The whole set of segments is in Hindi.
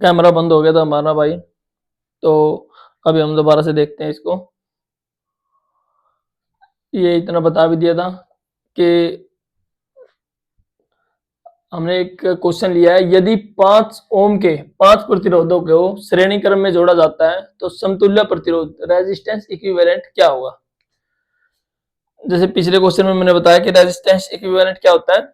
कैमरा बंद हो गया था हमारा भाई, तो अभी हम दोबारा से देखते हैं इसको। ये इतना बता भी दिया था कि हमने एक क्वेश्चन लिया है, यदि 5 ओम के 5 प्रतिरोधों को श्रेणी क्रम में जोड़ा जाता है तो समतुल्य प्रतिरोध रेजिस्टेंस इक्विवेलेंट क्या होगा। जैसे पिछले क्वेश्चन में मैंने बताया कि रेजिस्टेंस इक्विवेलेंट क्या होता है,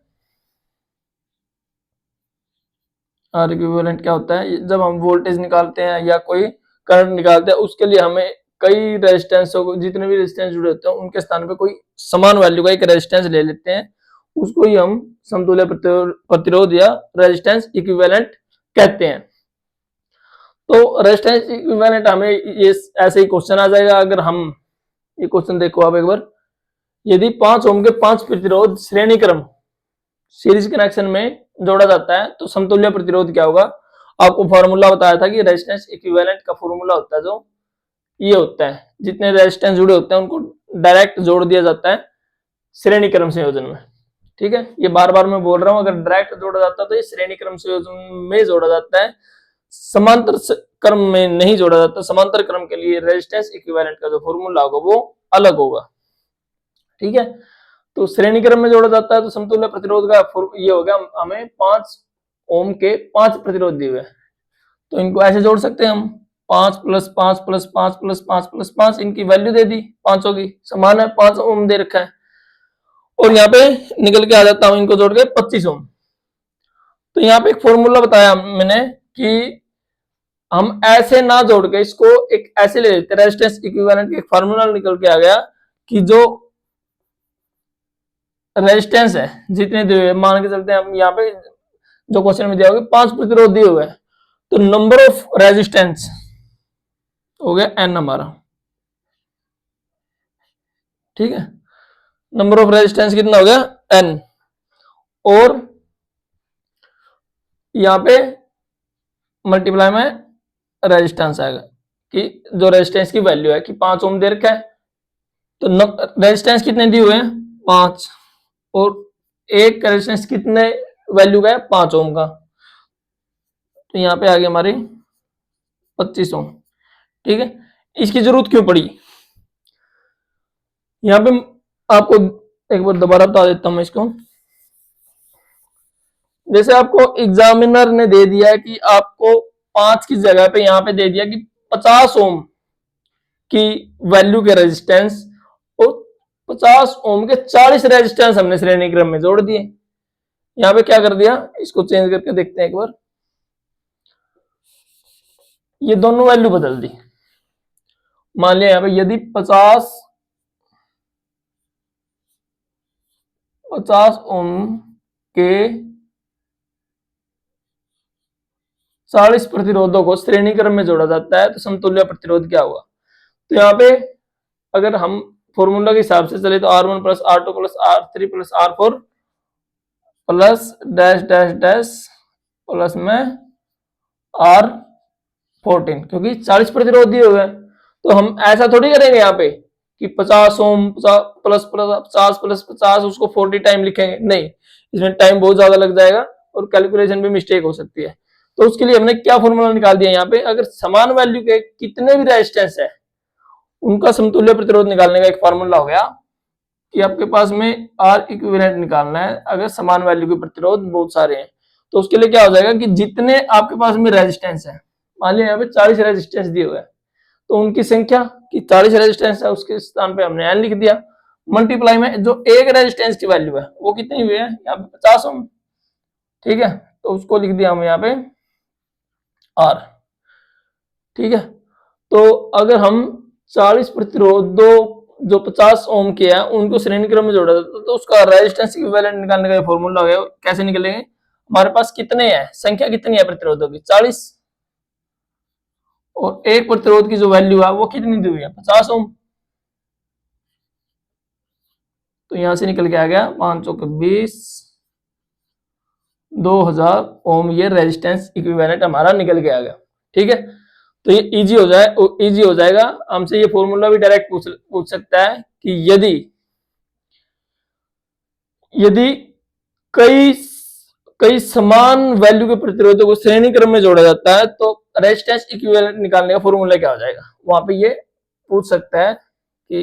आर इक्विवेलेंट क्या होता है, जब हम वोल्टेज निकालते हैं या कोई करंट निकालते हैं उसके लिए हमें कई रेजिस्टेंसों को, जितने भी रेजिस्टेंस जुड़े होते हैं उनके स्थान पे कोई समान वैल्यू का एक रेजिस्टेंस ले लेते हैं, उसको ही हम समतुल्य प्रतिरोध या रेजिस्टेंस इक्विवेलेंट कहते हैं। तो रेजिस्टेंस इक्विवेलेंट हमें ये ऐसे ही क्वेश्चन आ जाएगा। अगर हम ये क्वेश्चन देखो आप एक बार, यदि 5 ओम के 5 प्रतिरोध श्रेणी क्रम सीरीज कनेक्शन में जोड़ा जाता है तो समतुल्य प्रतिरोध क्या होगा। आपको फॉर्मूला बताया था कि रेजिस्टेंस इक्विवेलेंट का फॉर्मूला होता है जो ये होता है, जितने रेजिस्टेंस जुड़े होते हैं उनको डायरेक्ट जोड़ दिया जाता है श्रेणी क्रम संयोजन में। ठीक है, ये बार बार मैं बोल रहा हूं, अगर डायरेक्ट जोड़ा जाता है तो ये श्रेणी क्रम संयोजन में जोड़ा जाता है, समांतर क्रम में नहीं जोड़ा जाता। समांतर क्रम के लिए रेजिस्टेंस इक्विवेलेंट का जो फॉर्मूला होगा वो अलग होगा। ठीक है, तो श्रेणी क्रम में जोड़ा जाता है तो समतुल्य प्रतिरोध का ये हो गया, हमें 5 ओम के 5 प्रतिरोध दिए हुए, तो इनको ऐसे जोड़ सकते हैं हम, 5 प्लस 5 प्लस 5 प्लस 5 प्लस 5, इनकी वैल्यू दे दी पांचों की समान है, 5 ओम दे रखा है, और यहाँ पे निकल के आ जाता हूं इनको जोड़ के 25 ओम। तो यहाँ पे एक फॉर्मूला बताया मैंने कि हम ऐसे ना जोड़ के इसको एक ऐसे ले लेते, रेजिस्टेंस इक्विवेलेंट एक फार्मूला निकल के आ गया कि जो रेजिस्टेंस है जितने दिए हुए, मान के चलते हैं हम यहाँ पे जो क्वेश्चन में दिया होगा 5 प्रतिरोध दिए हुए हैं, तो नंबर ऑफ रेजिस्टेंस हो गया n हमारा। ठीक है, नंबर ऑफ रेजिस्टेंस कितना हो गया n, और यहाँ पे मल्टीप्लाई में रेजिस्टेंस आएगा कि जो रेजिस्टेंस की वैल्यू है कि 5 ओम दे रखा है, तो रेजिस्टेंस कितने दिए हुए हैं 5, और एक रेजिस्टेंस कितने वैल्यू का है 5 ओम का, तो यहाँ पे आ गया हमारी 25 ओम। ठीक है, इसकी जरूरत क्यों पड़ी, यहाँ पे आपको एक बार दोबारा बता देता हूं मैं इसको। जैसे आपको एग्जामिनर ने दे दिया कि आपको 5 की जगह पे यहाँ पे दे दिया कि 50 ओम की वैल्यू के रेजिस्टेंस, और 50 ओम के 40 रेजिस्टेंस हमने श्रेणी क्रम में जोड़ दिए। यहाँ पे क्या कर दिया, इसको चेंज करके देखते हैं एक बार, ये दोनों वैल्यू बदल दी। मान लिया यहाँ पे यदि 50 ओम के 40 प्रतिरोधों को श्रेणी क्रम में जोड़ा जाता है तो समतुल्य प्रतिरोध क्या होगा। तो यहाँ पे अगर हम फॉर्मूला के हिसाब से चले तो R1 plus R2 plus R3 plus R4 plus dash dash dash plus में R14, क्योंकि 40 प्रतिरोध दिए हुए हैं, तो हम ऐसा थोड़ी करेंगे यहाँ पे कि 50 ओम प्लस 50 प्लस 50 उसको 40 टाइम लिखेंगे, नहीं, इसमें टाइम बहुत ज्यादा लग जाएगा और कैलकुलेशन में मिस्टेक हो सकती है। तो उसके लिए हमने क्या फॉर्मूला निकाल दिया यहाँ पे, अगर समान वैल्यू के कितने भी रेजिस्टेंस है उनका समतुल्य प्रतिरोध निकालने का एक फॉर्मूला हो गया कि आपके पास में आर इक्विवेलेंट निकालना है अगर समान वैल्यू के प्रतिरोध बहुत सारे हैं। तो उसके लिए क्या हो जाएगा कि जितने आपके पास में रेजिस्टेंस है, मान लिया यहाँ पे 40 रेजिस्टेंस दिए हुए हैं, तो उनकी संख्या कि 40 रेजिस्टेंस है उसके स्थान पे हमने एन लिख दिया, मल्टीप्लाई में जो एक रेजिस्टेंस की वैल्यू है वो कितनी हुई है यहाँ पे 50 ओम। ठीक है, तो उसको लिख दिया हम यहाँ पे आर। ठीक है, तो अगर हम 40 प्रतिरोधों जो 50 ओम के हैं उनको श्रेणी क्रम में जोड़ा जाता तो उसका रेजिस्टेंस इक्विवेलेंट निकालने का फॉर्मूला हो गया, कैसे निकलेंगे, हमारे पास कितने हैं, संख्या कितनी है प्रतिरोधों की 40, और एक प्रतिरोध की जो वैल्यू है वो कितनी दी हुई है 50 ओम, तो यहां से निकल के आ गया 5 चौक 20, 2000 ओम, ये रेजिस्टेंस इक्विवेलेंट हमारा निकल के आ गया। ठीक है, तो ये इजी हो जाएगा, हमसे ये फॉर्मूला भी डायरेक्ट पूछ सकता है कि यदि यदि कई कई समान वैल्यू के प्रतिरोधों को श्रेणी क्रम में जोड़ा जाता है तो रेजिस्टेंस इक्विवेलेंट निकालने का फॉर्मूला क्या हो जाएगा, वहां पे ये पूछ सकता है कि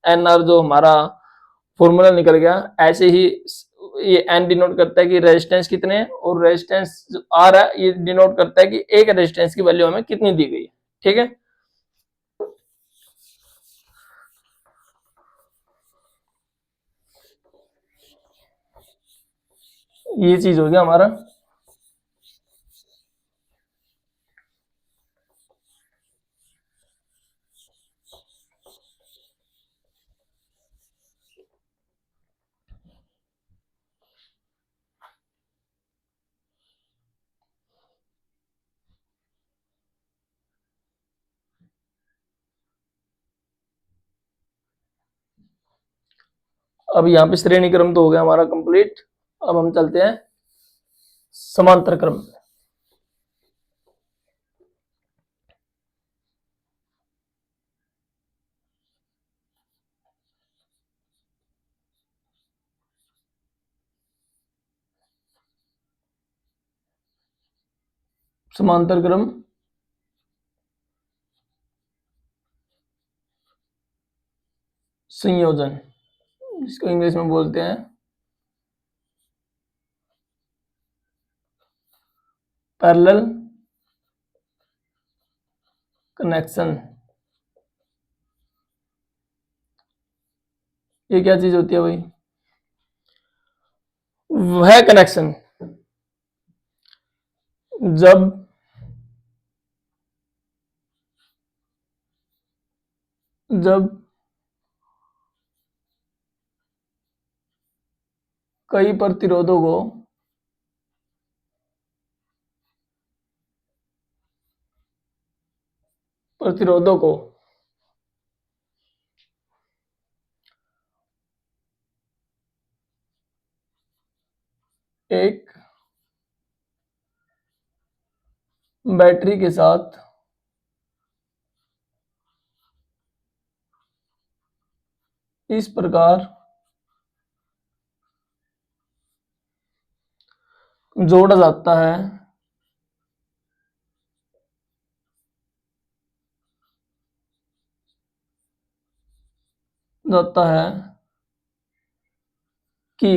एन आर जो हमारा फॉर्मूला निकल गया, ऐसे ही ये एन डिनोट करता है कि रेजिस्टेंस कितने हैं और रेजिस्टेंस जो आर है ये डिनोट करता है कि एक रेजिस्टेंस की वैल्यू हमें कितनी दी गई है। ठीक है, ये चीज हो गया हमारा। अब यहाँ पे श्रेणी क्रम तो हो गया हमारा कंप्लीट। अब हम चलते हैं समांतर क्रम। समांतर क्रम संयोजन, जिसको इंग्लिश में बोलते हैं पैरेलल कनेक्शन। ये क्या चीज होती है भाई? वह कनेक्शन जब जब कई प्रतिरोधों को एक बैटरी के साथ इस प्रकार जोड़ा जाता है कि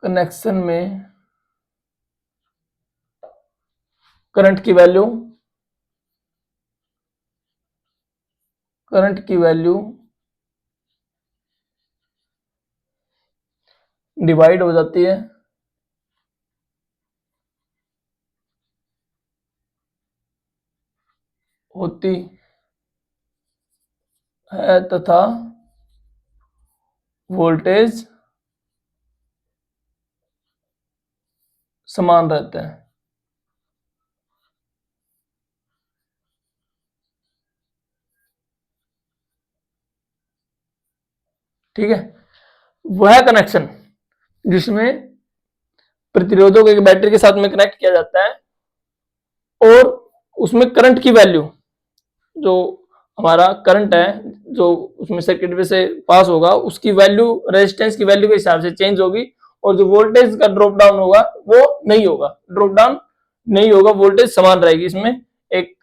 कनेक्शन में करंट की वैल्यू डिवाइड हो जाती है होती है तथा वोल्टेज समान रहते हैं। ठीक है, वह कनेक्शन जिसमें प्रतिरोधों को एक बैटरी के साथ में कनेक्ट किया जाता है और उसमें करंट की वैल्यू, जो हमारा करंट है जो उसमें सर्किट में से पास होगा उसकी वैल्यू रेजिस्टेंस की वैल्यू के हिसाब से चेंज होगी और जो वोल्टेज का ड्रॉप डाउन होगा वो नहीं होगा, ड्रॉप डाउन नहीं होगा, वोल्टेज समान रहेगी। इसमें एक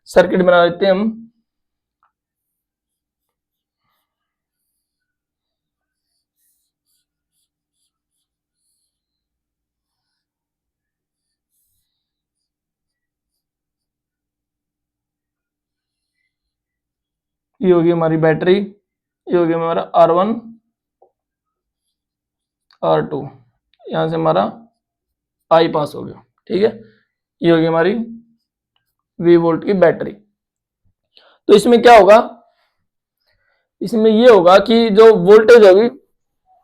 सर्किट बना देते हैं हम। ये होगी हमारी बैटरी, ये होगी हमारा R1 R2, यहां से हमारा आई पास हो गया। ठीक है, ये होगी हमारी V वोल्ट की बैटरी। तो इसमें क्या होगा, इसमें ये होगा कि जो वोल्टेज होगी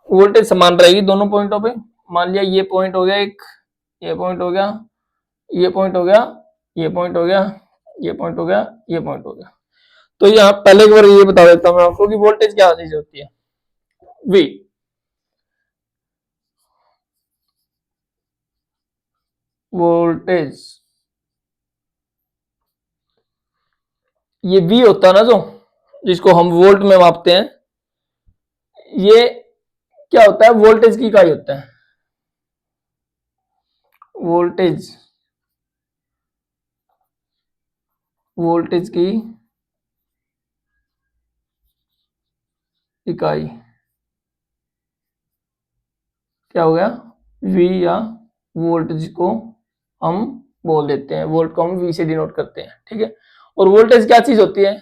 वोल्टेज समान रहेगी दोनों पॉइंटों पे। मान लिया ये पॉइंट हो गया एक, ये पॉइंट हो गया, ये पॉइंट हो गया, ये पॉइंट हो गया, ये पॉइंट हो गया, ये पॉइंट हो गया। तो यहाँ पहले एक बार ये बता देता हूं मैं आपको कि वोल्टेज क्या चीज होती है। V वोल्टेज ये V होता है ना, जो जिसको हम वोल्ट में मापते हैं, ये क्या होता है, वोल्टेज की इकाई होता है। वोल्टेज, वोल्टेज की इकाई क्या हो गया, V, या वोल्ट जिसको हम बोल देते हैं, वोल्ट को हम V से डिनोट करते हैं, ठीक है। और वोल्टेज क्या चीज होती है,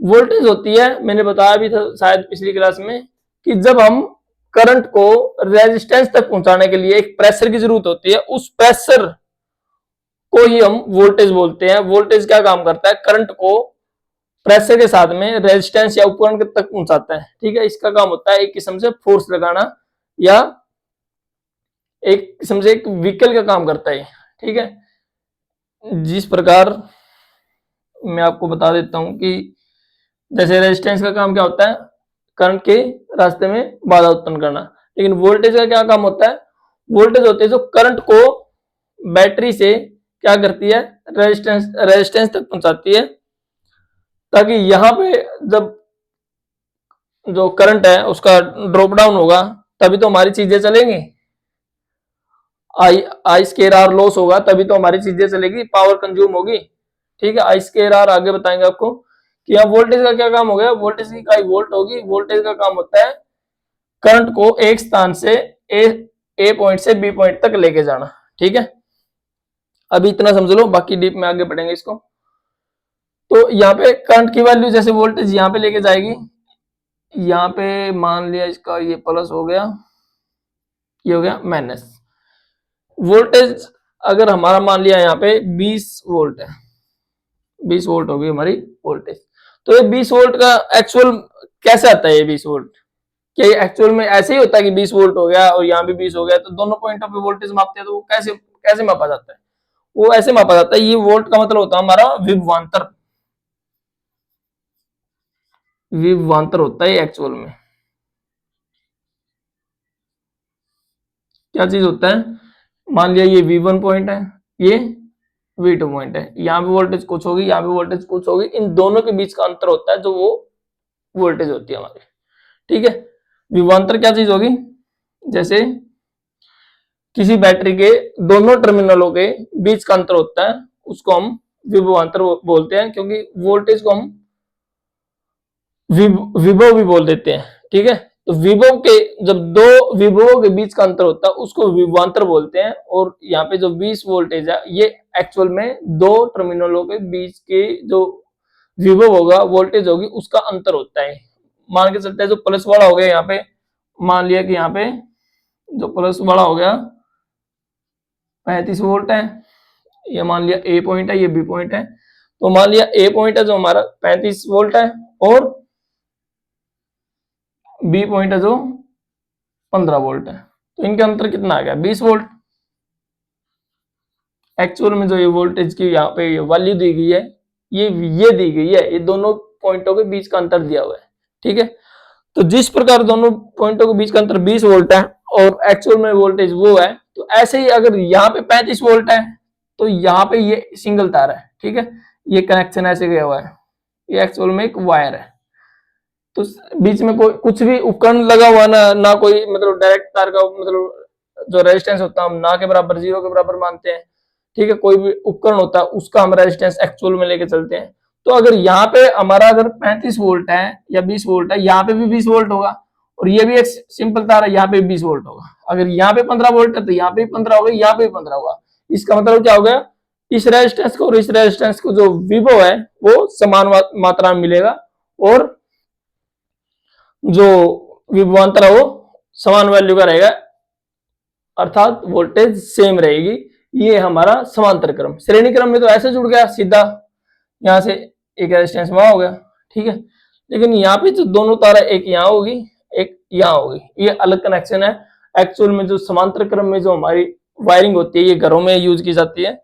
वोल्टेज होती है, मैंने बताया भी था शायद पिछली क्लास में, कि जब हम करंट को रेजिस्टेंस तक पहुंचाने के लिए एक प्रेशर की जरूरत होती है, उस प्रेशर को ही हम वोल्टेज बोलते हैं। वोल्टेज क्या काम करता है, करंट को प्रेशर के साथ में रेजिस्टेंस या उपकरण तक पहुंचाता है, ठीक है। इसका काम होता है एक किस्म से फोर्स लगाना, या एक किस्म से एक व्हीकल का काम करता है, ठीक है। जिस प्रकार मैं आपको बता देता हूं कि जैसे रेजिस्टेंस का काम क्या होता है, करंट के रास्ते में बाधा उत्पन्न करना, लेकिन वोल्टेज का क्या काम होता है, वोल्टेज होती है जो करंट को बैटरी से क्या करती है, रेजिस्टेंस तक पहुंचाती है, ताकि यहां पे जब जो करंट है उसका ड्रॉप डाउन होगा तभी तो हमारी चीजें चलेंगी। आई स्केयर आर लॉस होगा तभी तो हमारी चीजें चलेगी, पावर कंज्यूम होगी, ठीक है। आई स्केयर आर आगे बताएंगे आपको कि अब वोल्टेज का क्या काम हो गया, वोल्टेज की इकाई वोल्ट होगी। वोल्टेज का काम होता है करंट को एक स्थान से ए पॉइंट से बी पॉइंट तक लेके जाना, ठीक है। अभी इतना समझ लो, बाकी डीप में आगे बढ़ेंगे इसको। तो यहाँ पे करंट की वैल्यू जैसे वोल्टेज यहाँ पे लेके जाएगी, यहाँ पे मान लिया इसका ये प्लस हो गया, ये हो गया माइनस। वोल्टेज अगर हमारा मान लिया यहाँ पे 20 वोल्ट है, 20 वोल्ट होगी हमारी वोल्टेज, तो ये 20 वोल्ट का एक्चुअल कैसे आता है, ये 20 वोल्ट क्या ये एक्चुअल में ऐसे ही होता है कि 20 वोल्ट हो गया और यहाँ भी 20 हो गया, तो दोनों पॉइंटों पे वोल्टेज मापते हैं, तो वो कैसे कैसे मापा जाता है, वो ऐसे मापा जाता है। ये वोल्ट का मतलब होता है हमारा विभवांतर, विभवांतर होता है एक्चुअल में। क्या चीज होता है, मान लिया ये V1 पॉइंट है, ये V2 पॉइंट है, यहाँ पे वोल्टेज कुछ होगी, यहाँ पे वोल्टेज कुछ होगी, इन दोनों के बीच का अंतर होता है जो वो वोल्टेज होती है हमारी, ठीक है। विभवांतर क्या चीज होगी, जैसे किसी बैटरी के दोनों टर्मिनलों के बीच का अंतर होता है, उसको हम विभवांतर बोलते हैं, क्योंकि वोल्टेज को हम विभव भी बोल देते हैं, ठीक है। तो विभव के जब दो विभवों के बीच का अंतर होता है उसको विभवांतर बोलते हैं। और यहाँ पे जो 20 वोल्टेज है ये एक्चुअल में दो टर्मिनलों के बीच के जो विभव होगा, वोल्टेज होगी, उसका अंतर होता है। मान के चलते हैं जो प्लस वाला हो गया, यहाँ पे मान लिया कि यहाँ पे जो प्लस वाला हो गया 35 वोल्ट है, ये मान लिया ए पॉइंट है, ये बी पॉइंट है, तो मान लिया ए पॉइंट है जो हमारा 35 वोल्ट है और बी पॉइंट है जो 15 वोल्ट है, तो इनके अंतर कितना आ गया, 20 वोल्ट। एक्चुअल में जो ये वोल्टेज की यहाँ पे वैल्यू दी गई है, ये दी गई है, ये दोनों पॉइंटों के बीच का अंतर दिया हुआ है, ठीक है। तो जिस प्रकार दोनों पॉइंटों के बीच का अंतर 20 वोल्ट है और एक्चुअल में वोल्टेज वो है, तो ऐसे ही अगर यहाँ पे 35 वोल्ट है तो यहाँ पे ये सिंगल तार है, ठीक है, ये कनेक्शन ऐसे गया हुआ है, ये एक्चुअल में एक वायर है, तो बीच में कोई कुछ भी उपकरण लगा हुआ ना कोई मतलब डायरेक्ट तार का मतलब जो रेजिस्टेंस होता है हम ना के बराबर, जीरो के बराबर मानते हैं, ठीक है। कोई भी उपकरण होता है उसका हम रेजिस्टेंस एक्चुअल में लेके चलते हैं। तो अगर यहाँ पे हमारा अगर 35 वोल्ट है या 20 वोल्ट है, यहाँ पे भी 20 वोल्ट होगा, और ये भी एक सिंपल तार है, यहाँ पे 20 वोल्ट होगा। अगर यहाँ पे 15 वोल्ट है तो यहाँ पे भी 15 होगा, यहाँ पे भी 15 होगा। इसका मतलब क्या हो गया, इस रेजिस्टेंस को और इस रेजिस्टेंस को जो विभव है वो समान मात्रा में मिलेगा, और जो विभवांतर है वो समान वैल्यू का रहेगा, अर्थात वोल्टेज सेम रहेगी। ये हमारा समांतर क्रम। श्रेणी क्रम में तो ऐसे जुड़ गया सीधा, यहां से एक रेजिस्टेंस वहां हो गया, ठीक है। लेकिन यहाँ पे जो दोनों तार है, एक यहाँ होगी एक यहाँ होगी, ये अलग कनेक्शन है। एक्चुअल में जो समांतर क्रम में जो हमारी वायरिंग होती है ये घरों में यूज की जाती है,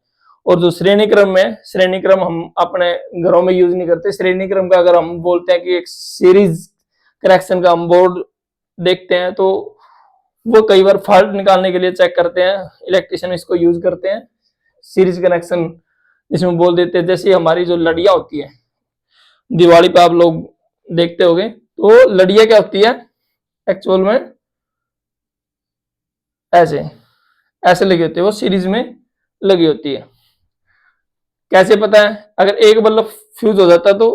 और जो श्रेणी क्रम में, श्रेणी क्रम हम अपने घरों में यूज नहीं करते। श्रेणी क्रम का अगर हम बोलते हैं कि एक सीरीज कनेक्शन का हम बोर्ड देखते हैं, तो वो कई बार फॉल्ट निकालने के लिए चेक करते हैं, इलेक्ट्रिशियन इसको यूज करते हैं, सीरीज कनेक्शन जिसमें बोल देते हैं। जैसे हमारी जो लड़ियां होती है, दिवाली पे आप लोग देखते होंगे। तो लड़ियां क्या होती है एक्चुअल में, ऐसे ऐसे लगी होती है, वो सीरीज में लगी होती है। कैसे पता है? अगर एक बल्ब फ्यूज हो जाता है तो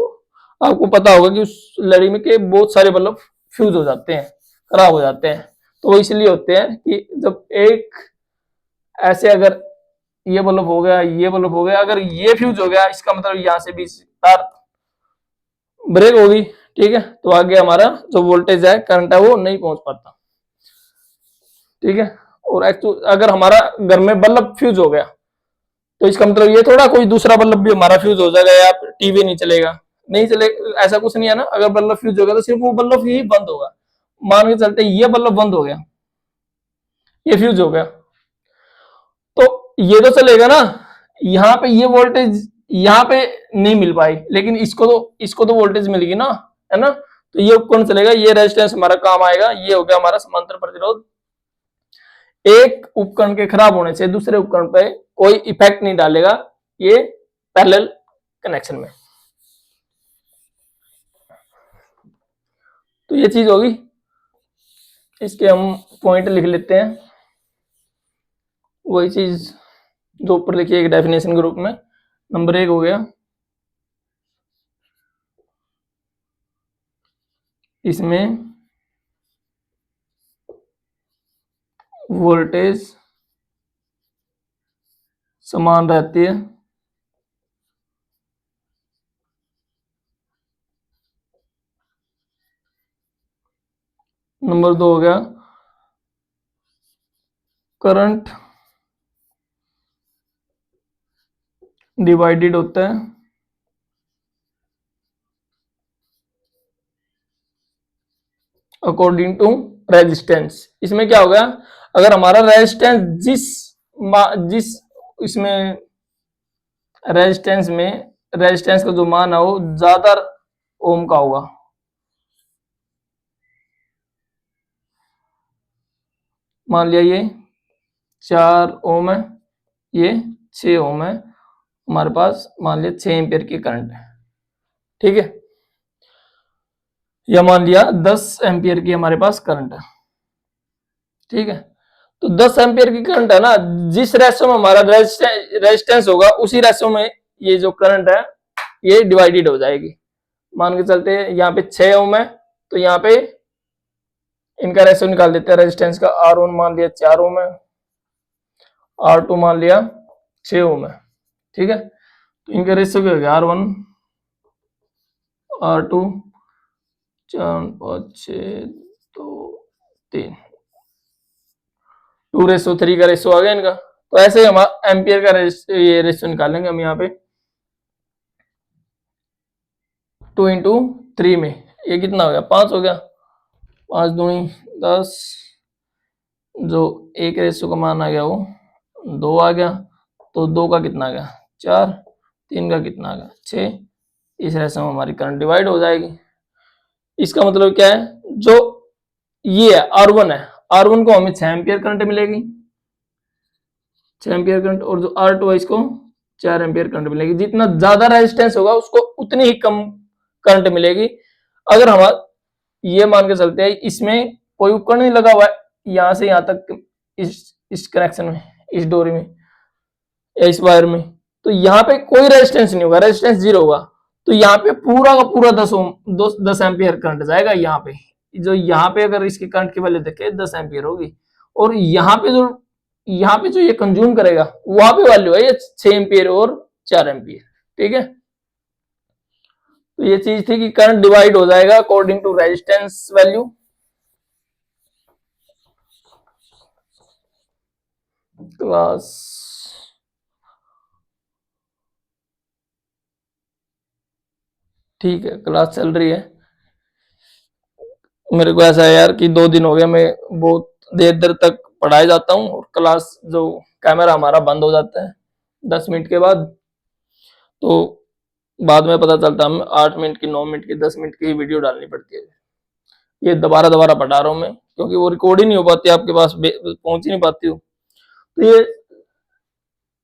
आपको पता होगा कि उस लड़ी में के बहुत सारे बल्ब फ्यूज हो जाते हैं, खराब हो जाते हैं। तो वो इसलिए होते हैं कि जब एक ऐसे, अगर ये बल्ब हो गया, ये बल्ब हो गया, अगर ये फ्यूज हो गया, इसका मतलब यहां से भी तार ब्रेक होगी, ठीक है, तो आगे हमारा जो वोल्टेज है, करंट है, वो नहीं पहुंच पाता, ठीक है। और अगर हमारा घर में बल्ब फ्यूज हो गया तो इसका मतलब ये थोड़ा कोई दूसरा बल्ब भी हमारा फ्यूज हो जाएगा या टीवी नहीं चलेगा, नहीं चले, ऐसा कुछ नहीं है ना। अगर बल्ब फ्यूज होगा तो सिर्फ वो बल्ब ही बंद होगा। मान के चलते ये बल्ब बंद हो गया, ये फ्यूज हो गया, तो ये तो चलेगा ना, यहाँ पे ये वोल्टेज यहाँ पे नहीं मिल पाई, लेकिन इसको तो वोल्टेज मिलेगी ना, है ना। तो ये उपकरण चलेगा, ये रेजिस्टेंस हमारा काम आएगा। ये हो गया हमारा समांतर प्रतिरोध। एक उपकरण के खराब होने से दूसरे उपकरण पे कोई इफेक्ट नहीं डालेगा ये पैरेलल कनेक्शन में। तो ये चीज होगी, इसके हम पॉइंट लिख लेते हैं। वही चीज जो ऊपर लिखी है डेफिनेशन के रूप में। नंबर 1 हो गया, इसमें वोल्टेज समान रहती है नंबर 2 हो गया, करंट डिवाइडेड होता है अकॉर्डिंग टू रेजिस्टेंस। इसमें क्या होगा, अगर हमारा रेजिस्टेंस जिस इसमें रेजिस्टेंस का जो मान है वो ज्यादा ओम का होगा, मान लिया ये 4 ओम है, ये 6 ओम है, हमारे पास मान लिया 6 एम्पियर की करंट है, ठीक है। या मान लिया 10 एम्पियर की हमारे पास करंट है, ठीक है। तो 10 एम्पियर की करंट है ना, जिस रेशो में हमारा रेजिस्टेंस होगा उसी रेशो में ये जो करंट है ये डिवाइडेड हो जाएगी। मान के चलते हैं यहाँ पे 6 ओम है, तो यहाँ पे इनका रेशो निकाल देते हैं रेजिस्टेंस का। R1 मान लिया 4 ओम है, R2 मान लिया 6 ओम है, ठीक है। तो इनका रेशो क्या हो गया, R1 R2 4 5 6 2 3 2:3 का रेशो आ गया इनका। तो ऐसे ही हम एम्पियर का ये रेशो निकालेंगे हम यहाँ पे 2 × 3 में, ये कितना हो गया, 5 हो गया, 5 दूनी 10, जो एक रेशो का मान आ गया वो 2 आ गया, तो 2 का कितना आ गया 4, 3 का कितना आ गया 6, इस रेशो में हमारी करंट डिवाइड हो जाएगी। इसका मतलब क्या है, जो ये है R1 है, R1 को हमें 6 एम्पियर करंट मिलेगी, 6 एम्पियर करंट, और जो R2 है इसको 4 एम्पियर करंट मिलेगी। जितना ज्यादा रेजिस्टेंस होगा उसको उतनी ही कम करंट मिलेगी। अगर हम ये मान के चलते हैं इसमें कोई उपकरण नहीं लगा हुआ है यहां से यहां तक, इस कनेक्शन में, इस डोरी में या इस वायर में, तो यहाँ पे कोई रेजिस्टेंस नहीं होगा, रेजिस्टेंस 0 होगा। तो यहाँ पे पूरा का पूरा 10 एम्पियर करंट जाएगा यहाँ पे। जो यहाँ पे अगर इसकी करंट की वैल्यू देखे 10 एम्पियर होगी, और यहाँ पे जो ये कंज्यूम करेगा वहां पे वैल्यू है ये 6 एम्पियर और 4 एम्पियर, ठीक है। तो ये चीज थी कि करंट डिवाइड हो जाएगा according to resistance value. Class ठीक है, क्लास चल रही है। मेरे को ऐसा है यार कि 2 दिन हो गए मैं बहुत देर देर तक पढ़ाए जाता हूँ, और क्लास जो कैमरा हमारा बंद हो जाता है 10 मिनट के बाद, तो बाद में पता चलता है 8 मिनट की, 9 मिनट की, 10 मिनट की वीडियो डालनी पड़ती है। ये दोबारा दोबारा पढ़ा रहा हूँ मैं, क्योंकि वो रिकॉर्ड ही नहीं हो पाती, आपके पास पहुंच ही नहीं पाती हूँ। तो ये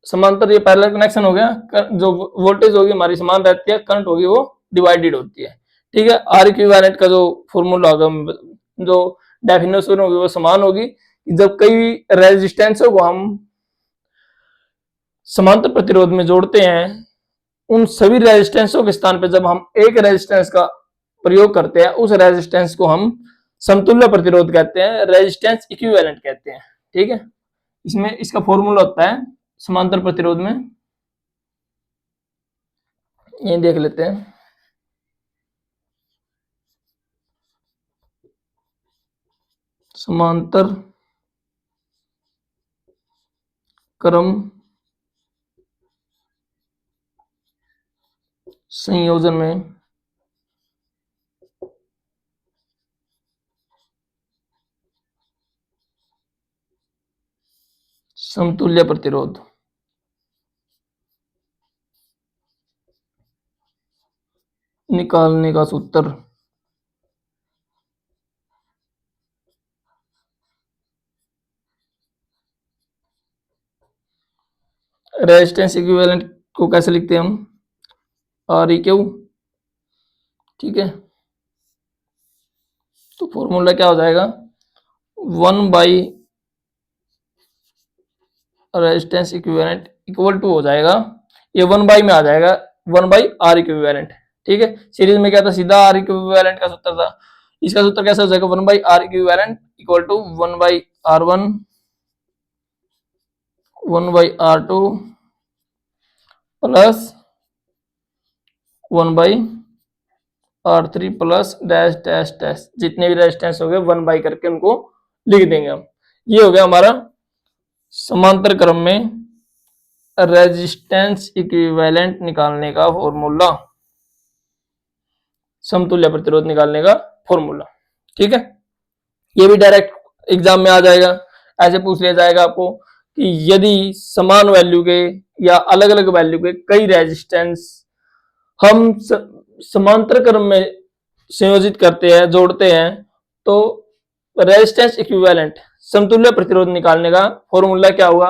समांतर, ये पैरेलल कनेक्शन हो गया। जो वोल्टेज होगी हमारी समान रहती है, करंट होगी वो डिवाइडेड होती है। ठीक है, आर इक्विवेलेंट का जो फॉर्मूला होगा, जो डेफिनेशन होगी वो समान होगी। जब कई रेजिस्टेंसों को हम समांतर प्रतिरोध में जोड़ते हैं, उन सभी रेजिस्टेंसों के स्थान पर जब हम एक रेजिस्टेंस का प्रयोग करते हैं, उस रेजिस्टेंस को हम समतुल्य प्रतिरोध कहते हैं, रेजिस्टेंस इक्विवेलेंट कहते हैं। ठीक है, इसमें इसका फॉर्मूला होता है समांतर प्रतिरोध में, ये देख लेते हैं। समांतर क्रम संयोजन में समतुल्य प्रतिरोध निकालने का सूत्र रेजिस्टेंस इक्विवेलेंट को कैसे लिखते हैं हम, आर ई क्यू। ठीक है, तो फॉर्मूला क्या हो जाएगा, 1 by resistance equivalent equal to हो जाएगा, ये 1 बाई में आ जाएगा 1 बाई आर इक्विवेलेंट। ठीक है, सीरीज में क्या था, सीधा आर इक्विवेलेंट का सूत्र था। इसका सूत्र कैसे हो जाएगा, 1 by R equivalent equal to 1 by R one, 1 by R two plus 1 by R three plus dash dash dash, जितने भी रेजिस्टेंस हो गए 1 बाई करके उनको लिख देंगे हम। ये हो गया हमारा समांतर क्रम में रेजिस्टेंस इक्विवेलेंट निकालने का फॉर्मूला, समतुल्य प्रतिरोध निकालने का फॉर्मूला। ठीक है, ये भी डायरेक्ट एग्जाम में आ जाएगा, ऐसे पूछ लिया जाएगा आपको कि यदि समान वैल्यू के या अलग अलग वैल्यू के कई रेजिस्टेंस हम समांतर क्रम में संयोजित करते हैं, जोड़ते हैं, तो रेजिस्टेंस इक्विवेलेंट समतुल्य प्रतिरोध निकालने का फॉर्मूला क्या हुआ,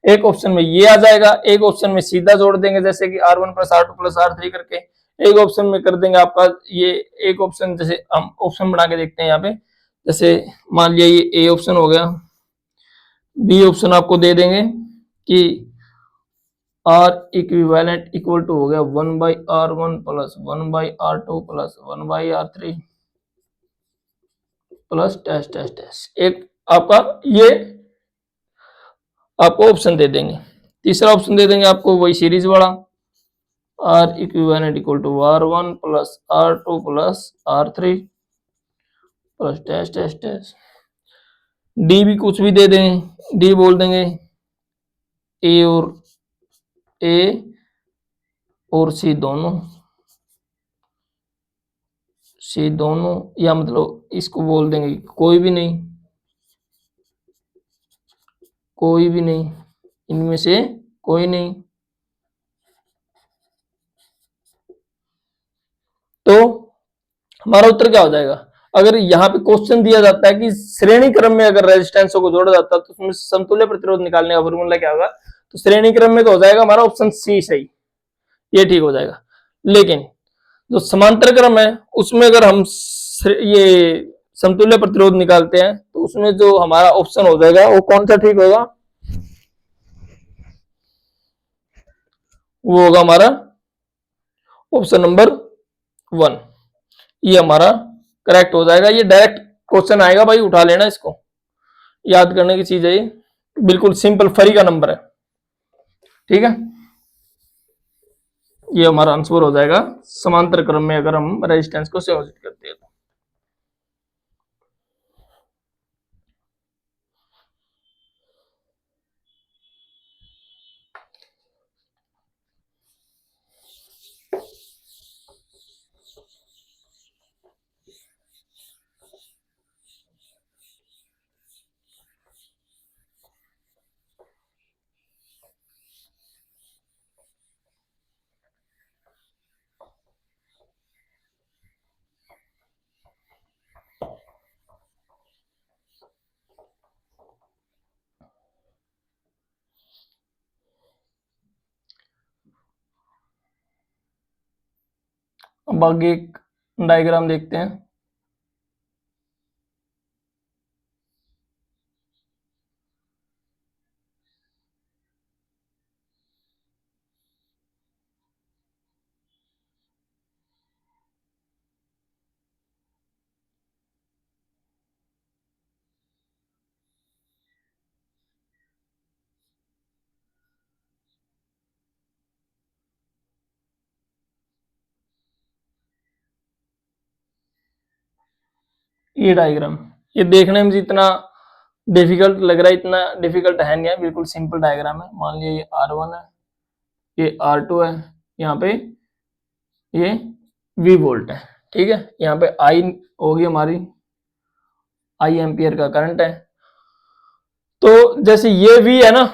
एक ऑप्शन में ये आ जाएगा, एक ऑप्शन में सीधा जोड़ देंगे जैसे कि R1 plus R2 plus R3 करके, एक ऑप्शन में कर देंगे आपका ये एक ऑप्शन, जैसे हम ऑप्शन बना के देखते हैं यहाँ पे, जैसे मान लिया ये ए ऑप्शन हो गया, बी ऑप्शन आपको दे देंगे कि आर इक्विवेलेंट इक्वल टू हो गया 1 by R1 plus 1 by R2 plus 1 by R3 plus dash dash dash, एक आपका ये आपको ऑप्शन दे देंगे। तीसरा ऑप्शन दे देंगे आपको वही सीरीज वाला, R equivalent equal to R1 plus R2 plus R3 plus dash dash dash. डी भी कुछ भी दे दें, डी बोल देंगे ए और सी दोनों, या मतलब इसको बोल देंगे कोई भी नहीं, इनमें से कोई नहीं। तो हमारा उत्तर क्या हो जाएगा, अगर यहाँ पे क्वेश्चन दिया जाता है कि श्रेणी क्रम में अगर रेजिस्टेंसों को जोड़ा जाता है तो उसमें समतुल्य प्रतिरोध निकालने का फॉर्मूला क्या होगा, तो श्रेणी क्रम में तो हो जाएगा हमारा ऑप्शन सी सही, ये ठीक हो जाएगा। लेकिन जो समांतर क्रम है उसमें अगर हम ये समतुल्य प्रतिरोध निकालते हैं तो उसमें जो हमारा ऑप्शन हो जाएगा वो कौन सा ठीक होगा, वो होगा हमारा ऑप्शन नंबर 1, ये हमारा करेक्ट हो जाएगा। ये डायरेक्ट क्वेश्चन आएगा भाई, उठा लेना, इसको याद करने की चीज है, ये बिल्कुल सिंपल फ्री का नंबर है। ठीक है, ये हमारा आंसर हो जाएगा समांतर क्रम में अगर हम रेजिस्टेंस को संयोजित करते हैं। अब आगे एक डायग्राम देखते हैं। ये डायग्राम, ये देखने में जितना डिफिकल्ट लग रहा है इतना डिफिकल्ट है नहीं है, बिल्कुल सिंपल डायग्राम है। मान लिया ये R1 है, ये R2 है, यहाँ पे ये V वोल्ट है, ठीक है। यहाँ पे I होगी हमारी, I एम्पियर का करंट है। तो जैसे ये V है ना,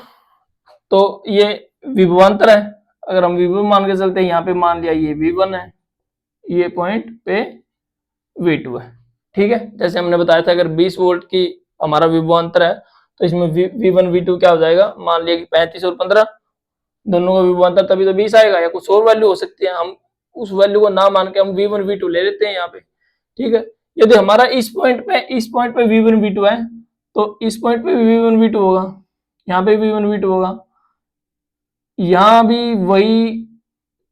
तो ये विभवांतर है। अगर हम विभव मान के चलते हैं, यहाँ पे मान लिया ये V1 है, ये पॉइंट पे V2 है, ठीक है। जैसे हमने बताया था, अगर 20 वोल्ट की हमारा विभवांतर है तो इसमें V1 V2 क्या हो जाएगा, मान लिया कि 35 और 15, दोनों का विभवांतर तभी तो 20 आएगा, या कुछ और वैल्यू हो सकती है। हम उस वैल्यू को ना मान के हम V1 V2 ले लेते हैं यहाँ पे, ठीक है। यदि हमारा इस पॉइंट पे V1 V2 है, तो इस पॉइंट पे V1 V2 होगा, यहाँ पे V1 V2 होगा, यहाँ भी वही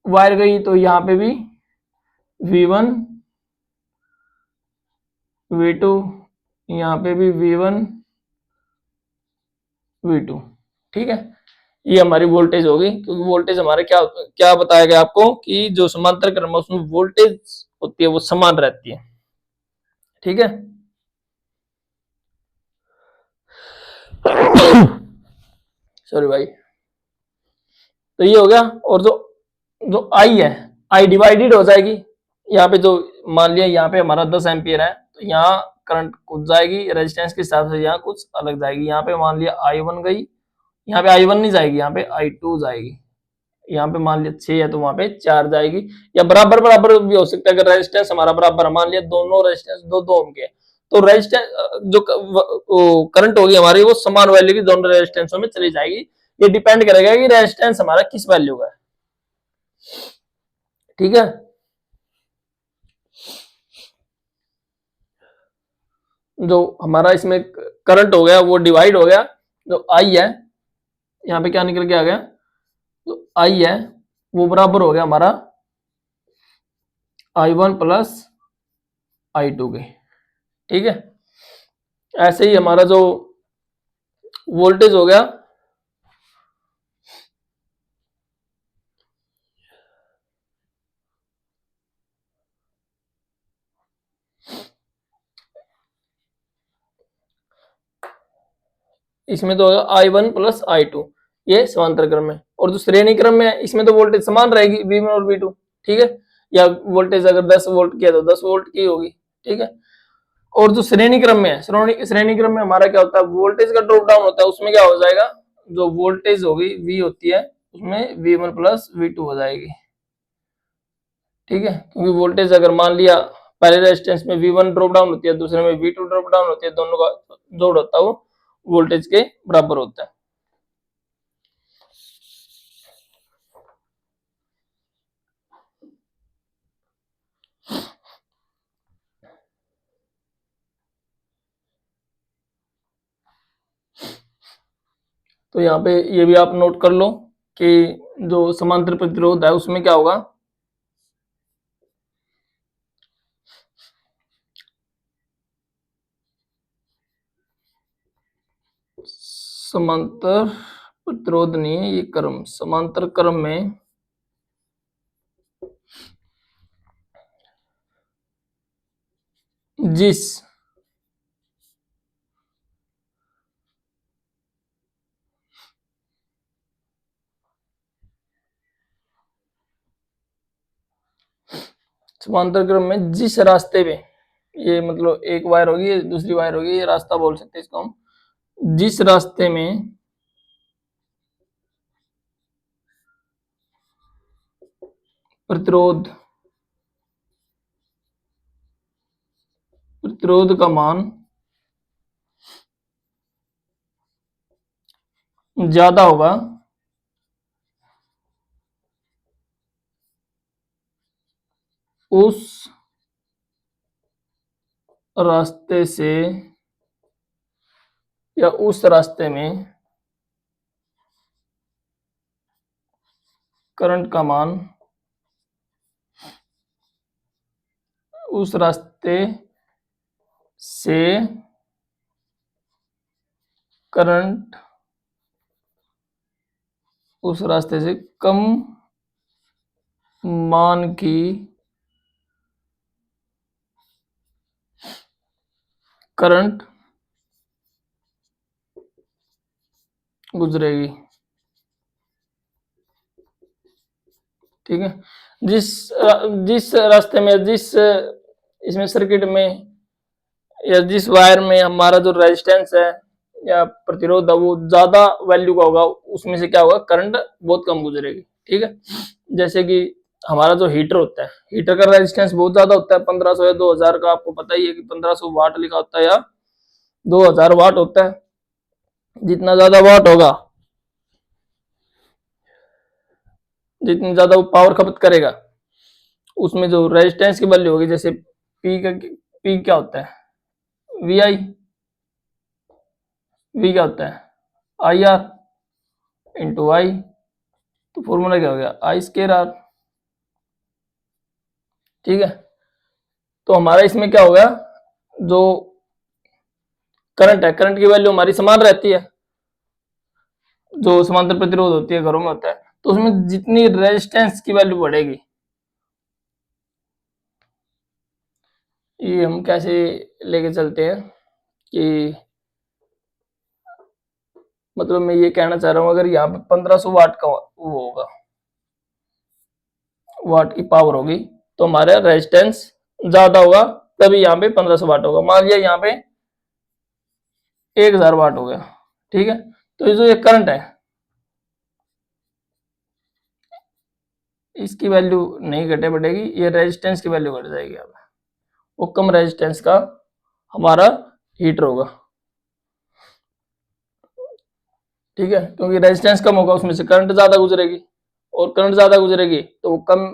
वायर गई तो यहाँ पे भी V1 V2, यहाँ पे भी V1 V2, ठीक है। ये हमारी वोल्टेज होगी, क्योंकि वोल्टेज हमारे क्या क्या बताया गया आपको कि जो समांतर क्रम है उसमें वोल्टेज होती है वो समान रहती है, ठीक है। सॉरी भाई। तो ये हो गया। और जो जो आई है, आई डिवाइडेड हो जाएगी। यहाँ पे जो मान लिया यहाँ पे हमारा 10 एम्पियर है, तो यहाँ करंट कुछ जाएगी रेजिस्टेंस के हिसाब से, यहाँ कुछ अलग जाएगी। यहाँ पे मान लिया I1 गई, यहाँ पे I1 नहीं जाएगी, यहाँ पे I2 जाएगी। यहाँ पे मान लिया 6 है तो वहां पे 4 जाएगी, या बराबर बराबर भी हो सकता है। अगर रेजिस्टेंस हमारा बराबर, मान लिया दोनों रेजिस्टेंस 2-2 ओम के, तो रेजिस्टेंस जो करंट होगी हमारी वो समान वैल्यू की दोनों रेजिस्टेंसों में चली जाएगी। ये डिपेंड करेगा कि रेजिस्टेंस हमारा किस वैल्यू का है, ठीक है। जो हमारा इसमें करंट हो गया वो डिवाइड हो गया, जो आई है यहाँ पे क्या निकल के आ गया, तो आई है वो बराबर हो गया हमारा I1 प्लस I2 के, ठीक है। ऐसे ही हमारा जो वोल्टेज हो गया, इसमें तो होगा I1 प्लस I2, ये समांतर क्रम में। और जो श्रेणी क्रम में है इसमें तो वोल्टेज समान रहेगी V1 और V2, ठीक है। या वोल्टेज अगर 10 वोल्ट की है तो 10 वोल्ट की होगी, ठीक है। और जो श्रेणी क्रम में है, श्रेणी क्रम में हमारा क्या होता है, वोल्टेज का ड्रॉप डाउन होता है। उसमें क्या हो जाएगा, जो वोल्टेज होगी V होती है उसमें V1 प्लस V2 हो जाएगी, ठीक है। क्योंकि वोल्टेज अगर मान लिया पहले रेजिस्टेंस में V1 ड्रॉप डाउन होती है, दूसरे में V2 ड्रॉप डाउन होती है, दोनों का जोड़ होता है वो वोल्टेज के बराबर होता है। तो यहाँ पे ये भी आप नोट कर लो कि जो समांतर प्रतिरोध है उसमें क्या होगा, समांतर प्रतिरोध नहीं है ये क्रम, समांतर क्रम में जिस समांतर क्रम में जिस रास्ते में, ये मतलब एक वायर होगी दूसरी वायर होगी, ये रास्ता बोल सकते हैं इसको हम, जिस रास्ते में प्रतिरोध प्रतिरोध का मान ज्यादा होगा, उस रास्ते से या उस रास्ते में करंट का मान उस रास्ते से करंट उस रास्ते से कम मान की करंट गुजरेगी। ठीक है, जिस रास्ते में जिस इसमें सर्किट में या जिस वायर में हमारा जो रेजिस्टेंस है या प्रतिरोध है वो ज्यादा वैल्यू का होगा, उसमें से क्या होगा, करंट बहुत कम गुजरेगी। ठीक है, जैसे कि हमारा जो हीटर होता है, हीटर का रेजिस्टेंस बहुत ज्यादा होता है, 1500 या 2000 का, आपको पता ही है कि 1500 वाट लिखा होता है या 2000 वाट होता है। जितना ज्यादा वाट होगा, जितनी ज्यादा वो पावर खपत करेगा, उसमें जो रेजिस्टेंस की वैल्यू होगी, जैसे पी क्या होता है, वी आई, वी क्या होता है, आई आर इंटू आई, तो फॉर्मूला क्या हो गया, आई स्केर आर। ठीक है, तो हमारा इसमें क्या होगा, जो करंट है, करंट की वैल्यू हमारी समान रहती है, जो समांतर प्रतिरोध होती है घरों में होता है, तो उसमें जितनी रेजिस्टेंस की वैल्यू बढ़ेगी, ये हम कैसे लेके चलते हैं कि मतलब मैं ये कहना चाह रहा हूं, अगर यहाँ पे 1500 वाट का वो होगा, वाट की पावर होगी, तो हमारा रेजिस्टेंस ज्यादा होगा, तभी यहाँ पे 1500 वाट होगा। मान लिया यहाँ पे 1000 वाट हो गया। ठीक है, तो ये जो ये करंट है, इसकी वैल्यू नहीं घटे बढ़ेगी, ये रेजिस्टेंस की वैल्यू घट जाएगी। अब वो कम रेजिस्टेंस का हमारा हीटर होगा। ठीक है, क्योंकि रेजिस्टेंस कम होगा, उसमें से करंट ज्यादा गुजरेगी, और करंट ज्यादा गुजरेगी तो वो कम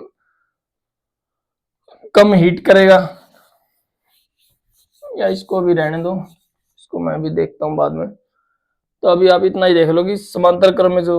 कम हीट करेगा। या इसको भी रहने दो, इसको मैं भी देखता हूँ बाद में। तो अभी आप इतना ही देख लो कि समांतर क्रम में जो